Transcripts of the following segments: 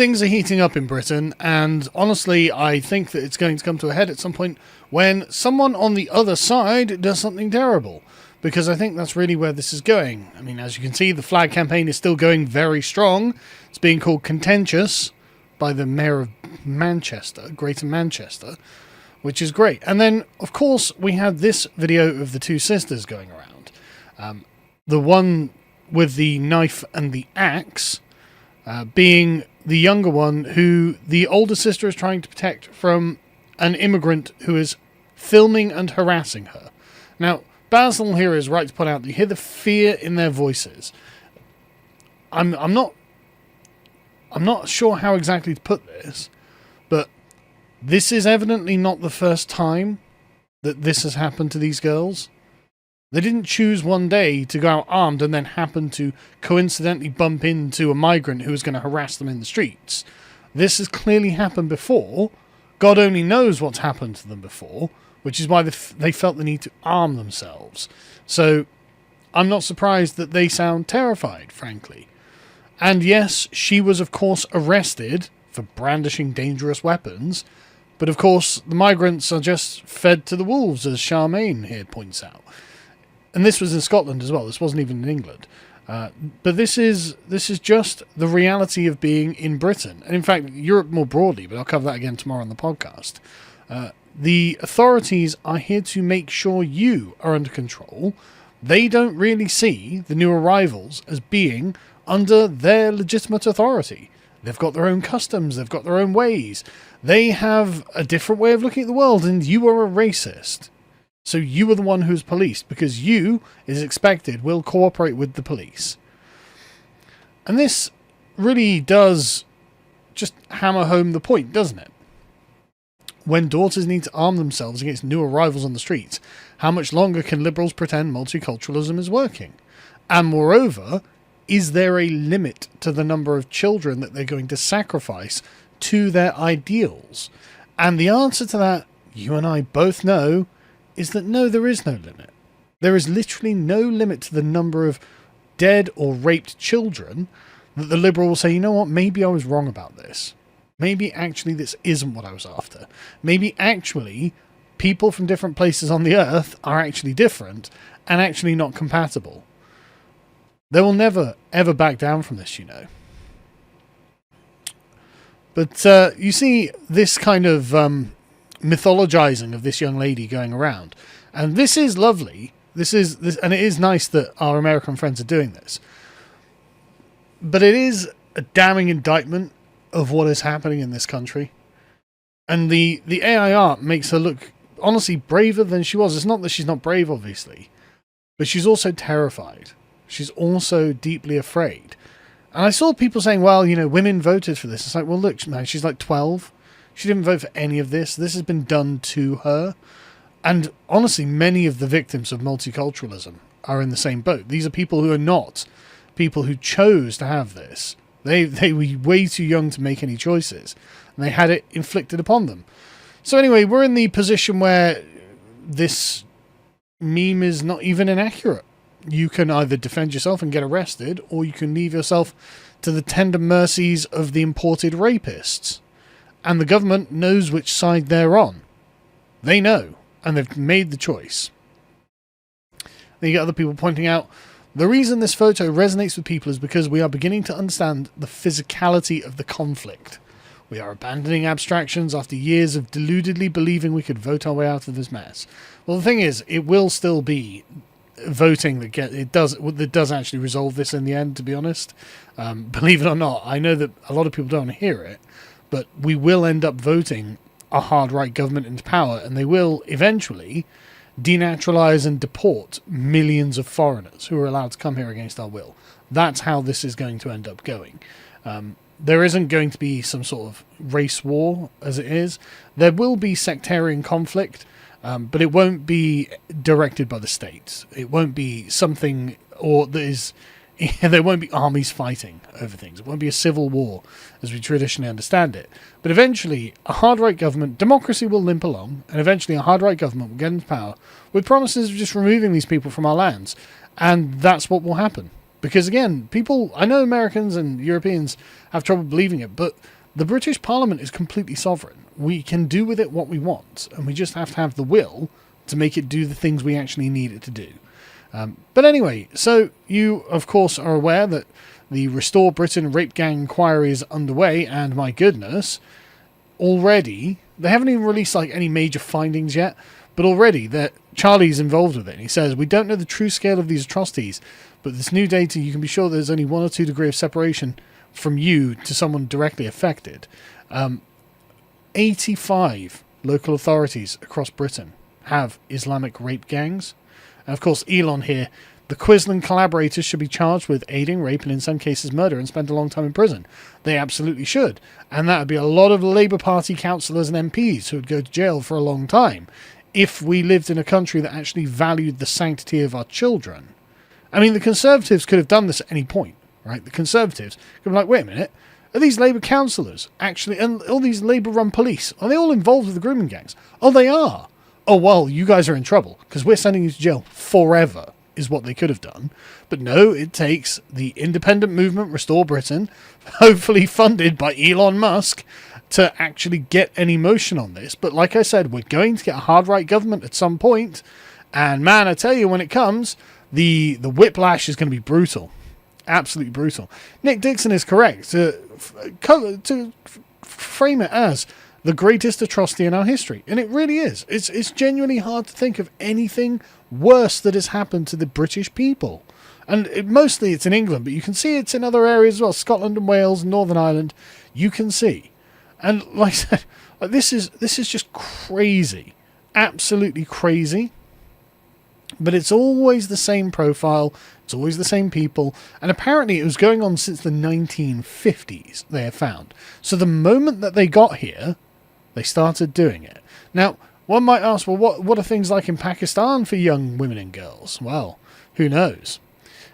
things are heating up in Britain, and honestly, I think that it's going to come to a head at some point when someone on the other side does something terrible. Because I think that's really where this is going. I mean, as you can see, the flag campaign is still going very strong. It's being called contentious by the Mayor of Manchester, Greater Manchester, which is great. And then, of course, we had this video of the two sisters going around. The one with the knife and the axe being the younger one, who the older sister is trying to protect from an immigrant who is filming and harassing her. Now, Basil here is right to point out that you hear the fear in their voices. I'm not sure how exactly to put this, but this is evidently not the first time that this has happened to these girls. They didn't choose one day to go out armed and then happen to coincidentally bump into a migrant who was going to harass them in the streets. This has clearly happened before. God only knows what's happened to them before, which is why they felt the need to arm themselves. So I'm not surprised that they sound terrified, frankly. And yes, she was of course arrested for brandishing dangerous weapons, but of course the migrants are just fed to the wolves, as Charmaine here points out. And this was in Scotland as well. This wasn't even in England. But this is just the reality of being in Britain. And in fact, Europe more broadly, but I'll cover that again tomorrow on the podcast. The authorities are here to make sure you are under control. They don't really see the new arrivals as being under their legitimate authority. They've got their own customs. They've got their own ways. They have a different way of looking at the world, and you are a racist. So you are the one who's policed, because you, it is expected, will cooperate with the police. And this really does just hammer home the point, doesn't it? When daughters need to arm themselves against new arrivals on the streets, how much longer can liberals pretend multiculturalism is working? And moreover, is there a limit to the number of children that they're going to sacrifice to their ideals? And the answer to that, you and I both know, is that no, there is no limit. There is literally no limit to the number of dead or raped children that the liberal will say, you know what, maybe I was wrong about this. Maybe actually this isn't what I was after. Maybe actually people from different places on the earth are actually different and actually not compatible. They will never, ever back down from this, you know. But you see this kind of mythologizing of this young lady going around. And this is lovely. This, and it is nice that our American friends are doing this. But it is a damning indictment of what is happening in this country. And the AI art makes her look, honestly, braver than she was. It's not that she's not brave, obviously. But she's also terrified. She's also deeply afraid. And I saw people saying, well, you know, women voted for this. It's like, well, look, man, she's like 12. She didn't vote for any of this. This has been done to her. And honestly, many of the victims of multiculturalism are in the same boat. These are people who are not people who chose to have this. They were way too young to make any choices. And they had it inflicted upon them. So anyway, we're in the position where this meme is not even inaccurate. You can either defend yourself and get arrested, or you can leave yourself to the tender mercies of the imported rapists. And the government knows which side they're on. They know, and they've made the choice. Then you get other people pointing out, the reason this photo resonates with people is because we are beginning to understand the physicality of the conflict. We are abandoning abstractions after years of deludedly believing we could vote our way out of this mess. Well, the thing is, it will still be voting that does actually resolve this in the end, to be honest. Believe it or not, I know that a lot of people don't hear it, but we will end up voting a hard right government into power, and they will eventually denaturalize and deport millions of foreigners who are allowed to come here against our will. That's how this is going to end up going. There isn't going to be some sort of race war as it is. There will be sectarian conflict, but it won't be directed by the states. It won't be something, or there won't be armies fighting over things. It won't be a civil war as we traditionally understand it. But eventually, a hard right government, democracy will limp along, and eventually a hard right government will get into power with promises of just removing these people from our lands. And that's what will happen. Because again, people, I know Americans and Europeans have trouble believing it, but the British Parliament is completely sovereign. We can do with it what we want, and we just have to have the will to make it do the things we actually need it to do. But anyway, so you, of course, are aware that the Restore Britain rape gang inquiry is underway, and my goodness, already, they haven't even released like any major findings yet, but already that Charlie's involved with it. And he says, we don't know the true scale of these atrocities, but this new data, you can be sure there's only 1 or 2 degrees of separation from you to someone directly affected. 85 local authorities across Britain have Islamic rape gangs. And of course, Elon here, the Quisling collaborators should be charged with aiding rape and in some cases murder and spend a long time in prison. They absolutely should. And that would be a lot of Labour Party councillors and MPs who would go to jail for a long time if we lived in a country that actually valued the sanctity of our children. I mean, the Conservatives could have done this at any point, right? The Conservatives could be like, wait a minute, are these Labour councillors actually, and all these Labour-run police, are they all involved with the grooming gangs? Oh, they are. Oh, well, you guys are in trouble because we're sending you to jail forever, is what they could have done. But no, it takes the independent movement, Restore Britain, hopefully funded by Elon Musk, to actually get any motion on this. But like I said, we're going to get a hard right government at some point, and man, I tell you, when it comes, the whiplash is going to be brutal. Absolutely brutal. Nick Dixon is correct to frame it as the greatest atrocity in our history. And it really is. It's genuinely hard to think of anything worse that has happened to the British people. And mostly it's in England, but you can see it's in other areas as well. Scotland and Wales, Northern Ireland, you can see. And like I said, this is just crazy. Absolutely crazy. But it's always the same profile. It's always the same people. And apparently it was going on since the 1950s, they have found. So the moment that they got here, they started doing it. Now, one might ask, well, what are things like in Pakistan for young women and girls? Well, who knows?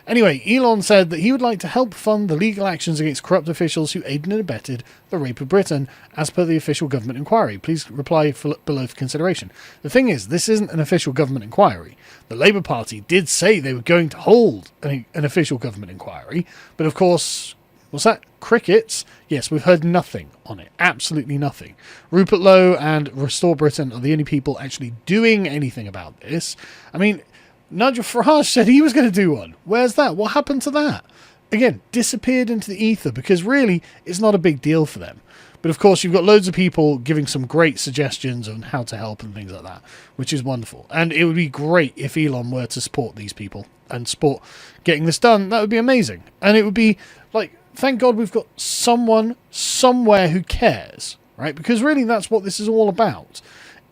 Anyway, Elon said that he would like to help fund the legal actions against corrupt officials who aided and abetted the rape of Britain, as per the official government inquiry. Please reply below for consideration. The thing is, this isn't an official government inquiry. The Labour Party did say they were going to hold an official government inquiry, but of course, what's that? Crickets? Yes, we've heard nothing on it. Absolutely nothing. Rupert Lowe and Restore Britain are the only people actually doing anything about this. I mean, Nigel Farage said he was going to do one. Where's that? What happened to that? Again, disappeared into the ether because really it's not a big deal for them. But of course, you've got loads of people giving some great suggestions on how to help and things like that, which is wonderful. And it would be great if Elon were to support these people and support getting this done. That would be amazing. And it would be like, thank God we've got someone somewhere who cares, right? Because really that's what this is all about.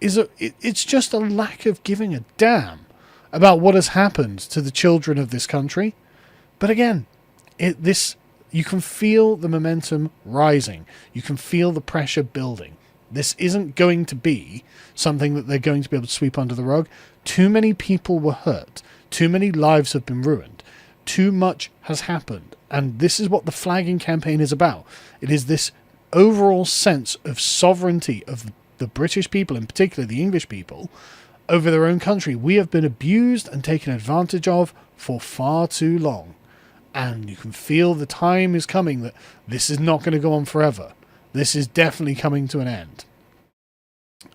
It's just a lack of giving a damn about what has happened to the children of this country. But again, you can feel the momentum rising. You can feel the pressure building. This isn't going to be something that they're going to be able to sweep under the rug. Too many people were hurt. Too many lives have been ruined. Too much has happened. And this is what the flagging campaign is about. It is this overall sense of sovereignty of the British people, in particular the English people, over their own country. We have been abused and taken advantage of for far too long. And you can feel the time is coming that this is not going to go on forever. This is definitely coming to an end.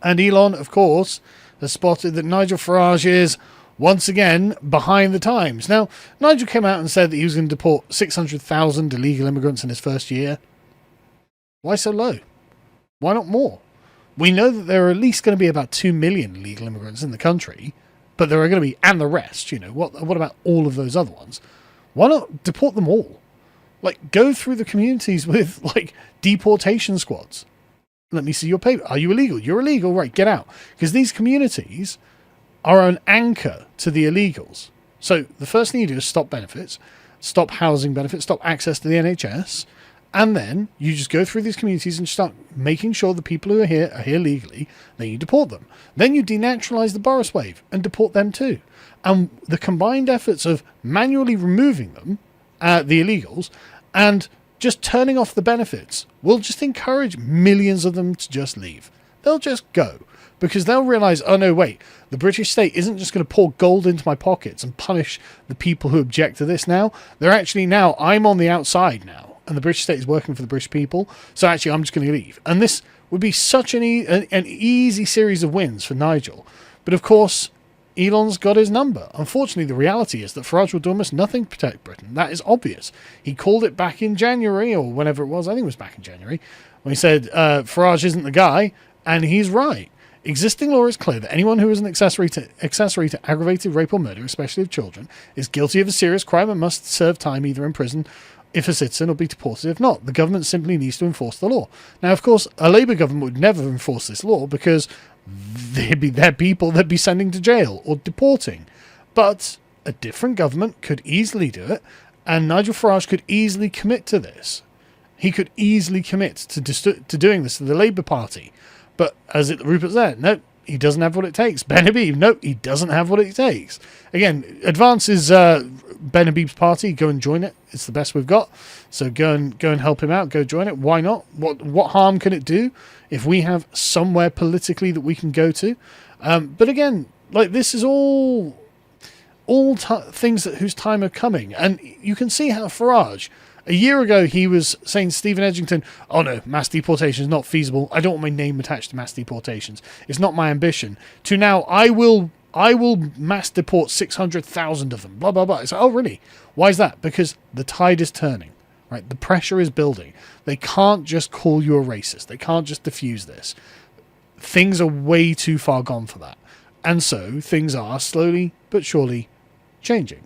And Elon, of course, has spotted that Nigel Farage is, once again, behind the times. Now, Nigel came out and said that he was going to deport 600,000 illegal immigrants in his first year. Why so low? Why not more? We know that there are at least going to be about 2 million illegal immigrants in the country, but there are going to be, and the rest, what about all of those other ones? Why not deport them all? Like, go through the communities with, like, deportation squads. Let me see your paper. Are you illegal? You're illegal. Right, get out. Because these communities are an anchor to the illegals. So the first thing you do is stop benefits, stop housing benefits, stop access to the NHS, and then you just go through these communities and start making sure the people who are here legally, then you deport them. Then you denaturalise the Boris wave and deport them too. And the combined efforts of manually removing them, the illegals, and just turning off the benefits will just encourage millions of them to just leave. They'll just go. because they'll realise, oh no, wait, the British state isn't just going to pour gold into my pockets and punish the people who object to this now. They're actually now, I'm on the outside now, and the British state is working for the British people, so actually I'm just going to leave. And this would be such an easy series of wins for Nigel. But of course, Elon's got his number. Unfortunately, the reality is that Farage will do almost nothing to protect Britain. That is obvious. He called it back in January, or whenever it was. I think it was back in January, when he said Farage isn't the guy, and he's right. Existing law is clear that anyone who is an accessory to aggravated rape or murder, especially of children, is guilty of a serious crime and must serve time either in prison if a citizen or be deported if not. The government simply needs to enforce the law. Now, of course, a Labour government would never enforce this law because there'd be their people they'd be sending to jail or deporting. But a different government could easily do it, and Nigel Farage could easily commit to this. He could easily commit to doing this to the Labour Party. But as Rupert said, no, he doesn't have what it takes. Ben Habib, no, he doesn't have what it takes. Again, Advance is Ben Habib's party. Go and join it. It's the best we've got. So go and help him out. Go join it. Why not? What harm can it do if we have somewhere politically that we can go to? But again, like, this is all things whose time are coming, and you can see how Farage. A year ago, he was saying to Stephen Edgington, oh no, mass deportation is not feasible. I don't want my name attached to mass deportations. It's not my ambition. To now, I will mass deport 600,000 of them. Blah, blah, blah. It's like, oh, really? Why is that? Because the tide is turning, right? The pressure is building. They can't just call you a racist. They can't just diffuse this. Things are way too far gone for that. And so things are slowly but surely changing.